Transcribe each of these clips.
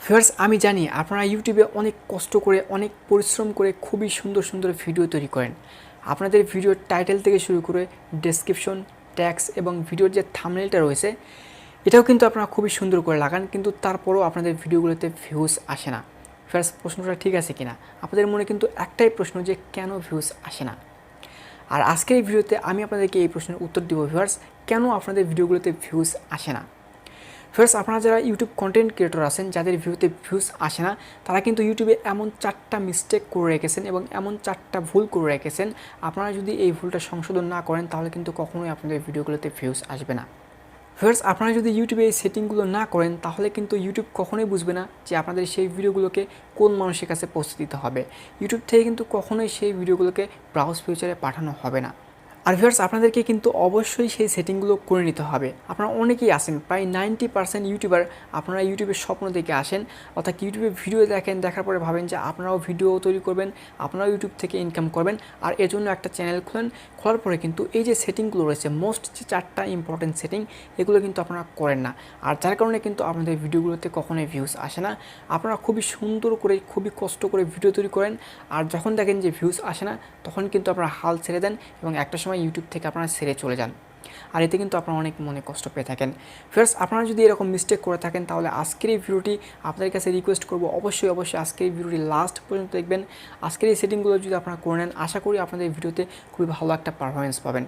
Viewers আমি জানি আপনারা ইউটিউবে অনেক কষ্ট করে অনেক পরিশ্রম করে খুবই সুন্দর সুন্দর ভিডিও তৈরি করেন। আপনাদের ভিডিওর টাইটেল থেকে শুরু করে ডেসক্রিপশন, ট্যাক্স এবং ভিডিওর যে থাম্বনেলটা রয়েছে এটাও কিন্তু আপনারা খুবই সুন্দর করে লাগান, কিন্তু তারপরেও আপনাদের ভিডিওগুলোতে ভিউজ আসে না। ভিউয়ার্স প্রশ্নটা ঠিক আছে কিনা? আপনাদের মনে কিন্তু একটাই প্রশ্ন যে কেন ভিউজ আসে না। আর আজকের এই ভিডিওতে আমি আপনাদেরকে এই প্রশ্নের উত্তর দিব ভিউয়ার্স, কেন আপনাদের ভিডিওগুলোতে ভিউজ আসে না। ফার্স্ট আপনারা যারা ইউটিউব কন্টেন্ট ক্রিয়েটর আছেন যাদের ভিউতে ভিউজ আসে না, তারা কিন্তু ইউটিউবে এমন 4টা মিস্টেক করে রেখেছেন এবং এমন 4টা ভুল করে রেখেছেন। আপনারা যদি এই ভুলটা সংশোধন না করেন তাহলে কিন্তু কখনোই আপনাদের ভিডিওগুলোতে ভিউজ আসবে না। ফার্স্ট আপনারা যদি ইউটিউবে এই সেটিংগুলো না করেন তাহলে কিন্তু ইউটিউব কখনোই বুঝবে না যে আপনাদের সেই ভিডিওগুলোকে কোন মানুষের কাছে পৌঁছে দিতে হবে। ইউটিউব থেকে কিন্তু কখনোই সেই ভিডিওগুলোকে ব্রাউজ ফিউচারে পাঠানো হবে না। আর ভিউয়ার্স আপনাদেরকে কিন্তু অবশ্যই সেই সেটিংগুলো করে নিতে হবে। আপনারা অনেকেই আসেন, প্রায় 90% ইউটিউবার আপনারা ইউটিউবের স্বপ্ন দেখে আসেন, অর্থাৎ ইউটিউবে ভিডিও দেখেন, দেখার পরে ভাবেন যে আপনারাও ভিডিও তৈরি করবেন, আপনারাও ইউটিউব থেকে ইনকাম করবেন, আর এর জন্য একটা চ্যানেল খোলেন। খোলার পরে কিন্তু এই যে সেটিংগুলো রয়েছে, মোস্ট যে 4টা ইম্পর্টেন্ট সেটিং, এগুলো কিন্তু আপনারা করেন না। আর যার কারণে কিন্তু আপনাদের ভিডিওগুলোতে কখনোই ভিউজ আসে না। আপনারা খুবই সুন্দর করে খুবই কষ্ট করে ভিডিও তৈরি করেন, আর যখন দেখেন যে ভিউজ আসে না তখন কিন্তু আপনারা হাল ছেড়ে দেন এবং একটা সময় ইউটিউব থেকে আপনারা ছেড়ে চলে যান। আর এতে কিন্তু আপনারা অনেক মনে কষ্ট পেয়ে থাকেন। ফার্স্ট আপনারা যদি এরকম মিস্টেক করে থাকেন তাহলে আজকের এই ভিডিওটি আপনাদের কাছে রিকোয়েস্ট করব, অবশ্যই আজকের এই ভিডিওটি লাস্ট পর্যন্ত দেখবেন। আজকের এই সেটিংগুলো যদি আপনারা করে নেন, আশা করি আপনাদের ভিডিওতে খুবই ভালো একটা পারফরমেন্স পাবেন।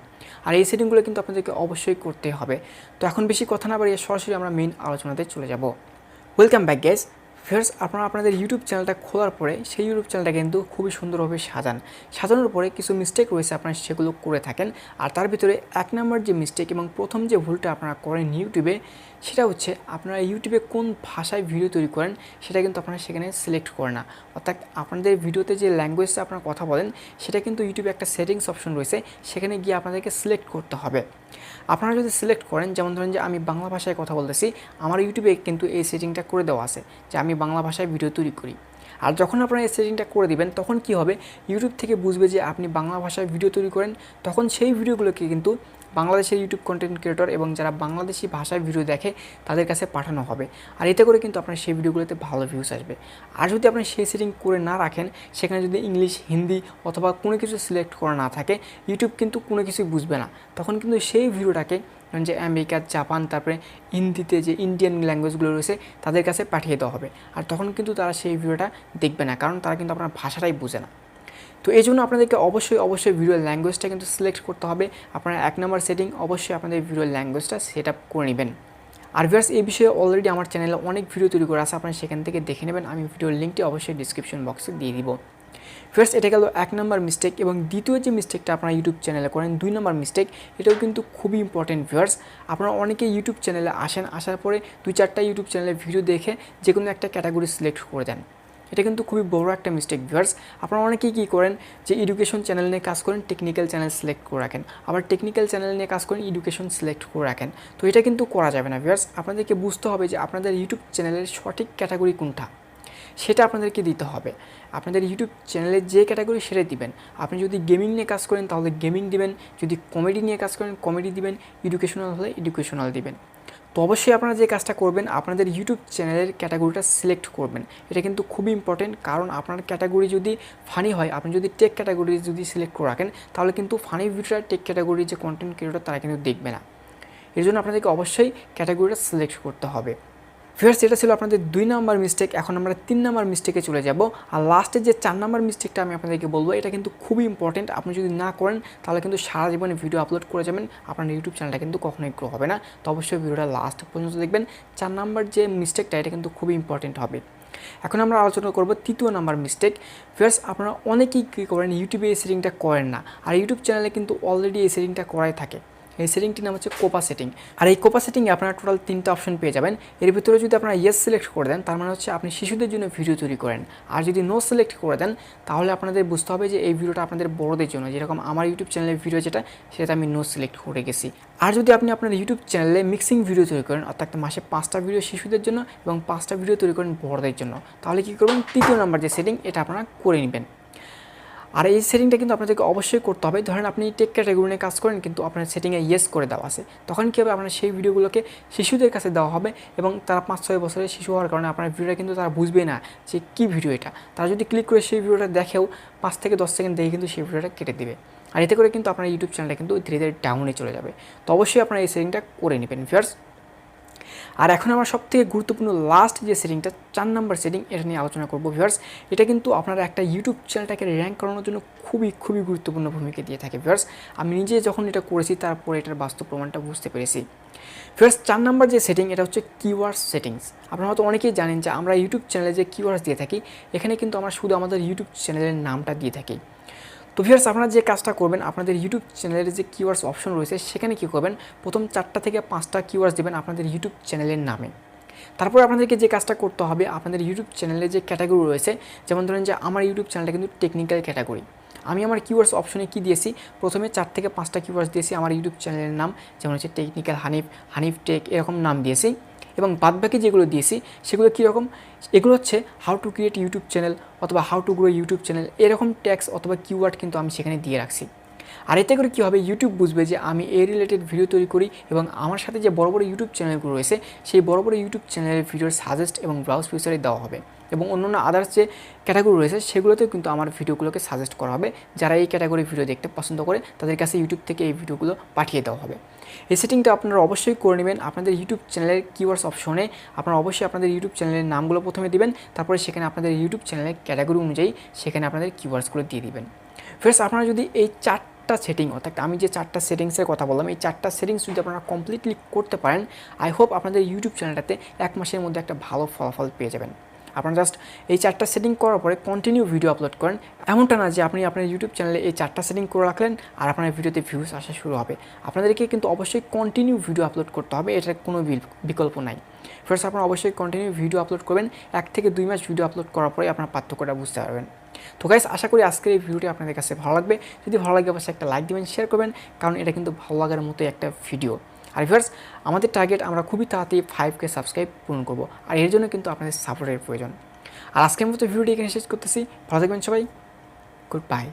আর এই সেটিংগুলো কিন্তু আপনাদেরকে অবশ্যই করতে হবে। তো এখন বেশি কথা না বাড়িয়ে সরাসরি আমরা মেইন আলোচনাতে চলে যাব। Welcome back guys. ফার্স্ট আপনারা আপনাদের ইউটিউব চ্যানেলটা খোলার পরে সেই ইউটিউব চ্যানেলটা কিন্তু খুবই সুন্দরভাবে সাজানোর পরে কিছু মিস্টেক রয়েছে, আপনারা সেগুলো করে থাকেন। আর তার ভিতরে 1 নম্বর যে মিস্টেক এবং প্রথম যে ভুলটা আপনারা করেন ইউটিউবে, সেটা হচ্ছে আপনারা ইউটিউবে কোন ভাষায় ভিডিও তৈরি করেন সেটা কিন্তু আপনারা সেখানে সিলেক্ট করেন না। অর্থাৎ আপনাদের ভিডিওতে যে ল্যাঙ্গুয়েজটা আপনারা কথা বলেন সেটা কিন্তু ইউটিউবে একটা সেটিংস অপশন রয়েছে, সেখানে গিয়ে আপনাদেরকে সিলেক্ট করতে হবে। আপনারা যদি সিলেক্ট করেন, যেমন ধরেন যে আমি বাংলা ভাষায় কথা বলতেছি, আমার ইউটিউবে কিন্তু এই সেটিংটা করে দেওয়া আছে যে আমি বাংলা ভাষায় ভিডিও তৈরি করি। আর যখন আপনারা এই সেটিংটা করে দিবেন তখন কি হবে, ইউটিউব থেকে বুঝবে যে আপনি বাংলা ভাষায় ভিডিও তৈরি করেন, তখন সেই ভিডিওগুলোকে কিন্তু বাংলাদেশের ইউটিউব কন্টেন্ট ক্রিয়েটর এবং যারা বাংলাদেশি ভাষায় ভিডিও দেখে তাদের কাছে পাঠানো হবে। আর এতে করে কিন্তু আপনার সেই ভিডিওগুলোতে ভালো ভিউজ আসবে। আর যদি আপনি সেই সেটিং করে না রাখেন, সেখানে যদি ইংলিশ, হিন্দি অথবা কোনো কিছু সিলেক্ট করা না থাকে, ইউটিউব কিন্তু কোনো কিছুই বুঝবে না। তখন কিন্তু সেই ভিডিওটাকে যে আমেরিকা, জাপান, তারপরে হিন্দিতে যে ইন্ডিয়ান ল্যাঙ্গুয়েজগুলো রয়েছে তাদের কাছে পাঠিয়ে দেওয়া হবে। আর তখন কিন্তু তারা সেই ভিডিওটা দেখবে না, কারণ তারা কিন্তু আপনার ভাষাটাই বোঝে না। তো এই জন্য আপনাদেরকে অবশ্যই ভিডিওর ল্যাঙ্গুয়েজটা কিন্তু সিলেক্ট করতে হবে। আপনারা 1 নম্বর সেটিং অবশ্যই আপনাদের ভিডিওর ল্যাঙ্গুয়েজটা সেট আপ করে নেবেন। আর ভিউয়ার্স এই বিষয়ে অলরেডি আমার চ্যানেলে অনেক ভিডিও তৈরি করা আছে, আপনারা সেখান থেকে দেখে নেবেন। আমি ভিডিওর লিঙ্কটি অবশ্যই ডিসক্রিপশন বক্সে দিয়ে দিব। ফার্স্ট এটা গেল 1 নম্বর মিস্টেক। এবং দ্বিতীয় যে মিস্টেকটা আপনারা ইউটিউব চ্যানেলে করেন, 2 নম্বর মিস্টেক, এটাও কিন্তু খুবই ইম্পর্টেন্ট ভিউয়ার্স। আপনারা অনেকেই ইউটিউব চ্যানেলে আসেন, আসার পরে 2-4টা ইউটিউব চ্যানেলের ভিডিও দেখে যে কোনো একটা ক্যাটাগরি সিলেক্ট করে দেন। এটা কিন্তু খুবই বড় একটা মিস্টেক ভিউয়ার্স। আপনারা অনেকেই কী করেন যে এডুকেশন চ্যানেল নিয়ে কাজ করেন, টেকনিক্যাল চ্যানেল সিলেক্ট করে রাখেন, আবার টেকনিক্যাল চ্যানেল নিয়ে কাজ করেন, এডুকেশন সিলেক্ট করে রাখেন। তো এটা কিন্তু করা যাবে না ভিউয়ার্স। আপনাদেরকে বুঝতে হবে যে আপনাদের ইউটিউব চ্যানেলের সঠিক ক্যাটাগরি কোনটা, সেটা আপনাদেরকে দিতে হবে। আপনাদের ইউটিউব চ্যানেলে যে ক্যাটাগরি সেটাই দিবেন। আপনি যদি গেমিং নিয়ে কাজ করেন তাহলে গেমিং দিবেন, যদি কমেডি নিয়ে কাজ করেন কমেডি দিবেন, এডুকেশনাল হলে এডুকেশনাল দিবেন। তো অবশ্যই আপনারা যে কাজটা করবেন, আপনাদের ইউটিউব চ্যানেলের ক্যাটাগরিটা সিলেক্ট করবেন। এটা কিন্তু খুবই ইম্পর্টেন্ট, কারণ আপনার ক্যাটাগরি যদি ফানি হয়, আপনি যদি টেক ক্যাটাগরি যদি সিলেক্ট করে রাখেন তাহলে কিন্তু ফানি ভিডিওটা টেক ক্যাটাগরির যে কন্টেন্ট ক্রিয়েটর তারা কিন্তু দেখবে না। এর জন্য আপনাদেরকে অবশ্যই ক্যাটাগরিটা সিলেক্ট করতে হবে। ভিউয়ার্স এটা ছিল আপনাদের 2 নম্বর মিস্টেক। এখন আমরা 3 নম্বর মিস্টেকে চলে যাব। আর লাস্টে যে 4 নম্বর মিস্টেকটা আমি আপনাদেরকে বলবো, এটা কিন্তু খুবই ইম্পর্টেন্ট। আপনি যদি না করেন তাহলে কিন্তু সারা জীবনে ভিডিও আপলোড করে যাবেন, আপনার ইউটিউব চ্যানেলটা কিন্তু কখনোই গ্রো হবে না। তো অবশ্যই ভিডিওটা লাস্ট পর্যন্ত দেখবেন। 4 নম্বর যে মিস্টেকটা, এটা কিন্তু খুবই ইম্পর্টেন্ট হবে। এখন আমরা আলোচনা করব 3য় নম্বর মিস্টেক। ভিউয়ার্স আপনারা অনেকেই কী করেন, ইউটিউবে এই সেটিংটা করেন না, আর ইউটিউব চ্যানেলে কিন্তু অলরেডি এই সেটিংটা করাই থাকে। এই সেটিংটির নাম হচ্ছে কোপা সেটিং। আর এই কোপা সেটিংয়ে আপনারা টোটাল 3টা অপশন পেয়ে যাবেন। এর ভিতরে যদি আপনারা ইয়েস সিলেক্ট করে দেন তার মানে হচ্ছে আপনি শিশুদের জন্য ভিডিও তৈরি করেন, আর যদি নো সিলেক্ট করে দেন তাহলে আপনাদের বুঝতে হবে যে এই ভিডিওটা আপনাদের বড়দের জন্য। যেরকম আমার ইউটিউব চ্যানেলের ভিডিও যেটা, সেটা আমি নো সিলেক্ট করে গেছি। আর যদি আপনি আপনার ইউটিউব চ্যানেলে মিক্সিং ভিডিও তৈরি করেন, অর্থাৎ মাসে 5টা ভিডিও শিশুদের জন্য এবং 5টা ভিডিও তৈরি করেন বড়দের জন্য, তাহলে কী করবেন, 3য় নম্বর যে সেটিং এটা আপনারা করে নেবেন। আর এই সেটিংটা কিন্তু আপনাদেরকে অবশ্যই করতে হবে। ধরেন আপনি টেক ক্যাটাগরি নিয়ে কাজ করেন কিন্তু আপনার সেটিংয়ে ইয়েস করে দেওয়া আছে, তখন কী হবে আপনার সেই ভিডিওগুলোকে শিশুদের কাছে দেওয়া হবে এবং তারা 5-6 বছরের শিশু হওয়ার কারণে আপনার ভিডিওটা কিন্তু তারা বুঝবে না যে কী ভিডিও এটা। তারা যদি ক্লিক করে সেই ভিডিওটা দেখেও 5 থেকে 10 সেকেন্ড দেখে কিন্তু সেই ভিডিওটা কেটে দেবে। আর এতে করে কিন্তু আপনার ইউটিউব চ্যানেলটা কিন্তু ধীরে ধীরে ডাউনে চলে যাবে। তো অবশ্যই আপনারা এই সেটিংটা করে নেবেন ভিউয়ার্স। আর এখন আমার সবথেকে গুরুত্বপূর্ণ লাস্ট যে সেটিংটা 4 নাম্বার সেটিং, এটা নিয়ে আলোচনা করব ভিউয়ার্স। এটা কিন্তু আপনারা একটা ইউটিউব চ্যানেলটাকে র্যাঙ্ক করানোর জন্য খুবই গুরুত্বপূর্ণ ভূমিকা দিয়ে থাকে ভিউয়ার্স। আমি নিজে যখন এটা করেছি তারপরে এটার বাস্তব প্রমাণটা বুঝতে পেরেছি ভিউয়ার্স। 4 নাম্বার যে সেটিং এটা হচ্ছে কিওয়ার্ড সেটিংস। আপনারা হয়তো অনেকেই জানেন যে আমরা ইউটিউব চ্যানেলে যে কিওয়ার্ডস দিয়ে থাকি, এখানে কিন্তু আমরা শুধু আমাদের ইউটিউব চ্যানেলের নামটা দিয়ে থাকি। তো ভিউয়ার্স আপনারা যে কাজটা করবেন, আপনাদের ইউটিউব চ্যানেলের যে কিওয়ার্ডস অপশন রয়েছে সেখানে কী করবেন, প্রথম 4টা থেকে 5টা কিওয়ার্ডস দেবেন আপনাদের ইউটিউব চ্যানেলের নামে। তারপর আপনাদেরকে যে কাজটা করতে হবে, আপনাদের ইউটিউব চ্যানেলে যে ক্যাটাগরি রয়েছে, যেমন ধরেন যে আমার ইউটিউব চ্যানেলটা কিন্তু টেকনিক্যাল ক্যাটাগরি, আমি আমার কিওয়ার্ডস অপশনে কী দিয়েছি, প্রথমে 4 থেকে 5টা কিওয়ার্ডস দিয়েছি আমার ইউটিউব চ্যানেলের নাম, যেমন হচ্ছে টেকনিক্যাল হানিফ, হানিফ টেক, এরকম নাম দিয়েছি। এবং বাদবাকি যেগুলো দিয়েছি সেগুলো কীরকম, এগুলো হচ্ছে how to create YouTube channel অথবা how to grow YouTube channel, এরকম ট্যাক্স অথবা কিওয়ার্ড কিন্তু আমি সেখানে দিয়ে রাখছি। আর এতে করে কী হবে, ইউটিউব বুঝবে যে আমি এই রিলেটেড ভিডিও তৈরি করি এবং আমার সাথে যে বড় ইউটিউব চ্যানেলগুলো রয়েছে সেই বড় ইউটিউব চ্যানেলের ভিডিওর সাজেস্ট এবং ব্রাউজ ফিচারে দেওয়া হবে এবং অন্যান্য আদার্স যে ক্যাটাগরি রয়েছে সেগুলোতেও কিন্তু আমার ভিডিওগুলোকে সাজেস্ট করা হবে। যারা এই ক্যাটাগরি ভিডিও দেখতে পছন্দ করে তাদের কাছে ইউটিউব থেকে এই ভিডিওগুলো পাঠিয়ে দেওয়া হবে। এই সেটিংটা আপনারা অবশ্যই করে নেবেন। আপনাদের ইউটিউব চ্যানেলের কিওয়ার্ডস অপশনে আপনারা অবশ্যই আপনাদের ইউটিউব চ্যানেলের নামগুলো প্রথমে দিবেন, তারপরে সেখানে আপনাদের ইউটিউব চ্যানেলের ক্যাটাগরি অনুযায়ী সেখানে আপনাদের কিওয়ার্ডসগুলো দিয়ে দিবেন। ফ্রেন্ডস আপনারা যদি এই 4টা সেটিং, অর্থাৎ আমি যে 4টা সেটিংসের কথা বললাম, এই 4টা সেটিংস যদি আপনারা কমপ্লিটলি করতে পারেন, আই হোপ আপনাদের ইউটিউব চ্যানেলটাতে 1 মাসের মধ্যে একটা ভালো ফলাফল পেয়ে যাবেন। আপনারা জাস্ট এই 4টা সেটিং করার পরে কন্টিনিউ ভিডিও আপলোড করেন। এমনটা না যে আপনি আপনার ইউটিউব চ্যানেলে এই 4টা সেটিং করে রাখলেন আর আপনার ভিডিওতে ভিউজ আসা শুরু হবে। আপনাদেরকে কিন্তু অবশ্যই কন্টিনিউ ভিডিও আপলোড করতে হবে, এটার কোনো বিকল্প নাই। ফার্স্ট আপনারা অবশ্যই কন্টিনিউ ভিডিও আপলোড করবেন। 1 থেকে 2 মাস ভিডিও আপলোড করার পরে আপনার পার্থক্যটা বুঝতে পারবেন। তো গাইস আশা করি আজকের এই ভিডিওটি আপনাদের কাছে ভালো লাগবে। যদি ভালো লাগে অবশ্যই একটা লাইক দিবেন, শেয়ার করবেন, কারণ এটা কিন্তু ভালো লাগার মতো একটা ভিডিও। আর ভিউয়ার্স আমাদের টার্গেট আমরা খুবই তাড়াতাড়ি 5K সাবস্ক্রাইব পূরণ করব, আর এর জন্য কিন্তু আপনাদের সাপোর্টের প্রয়োজন। আর আজকের মতো ভিডিওটি এখানে শেষ করতেছি। ভালো থাকবেন সবাই, গুড বাই।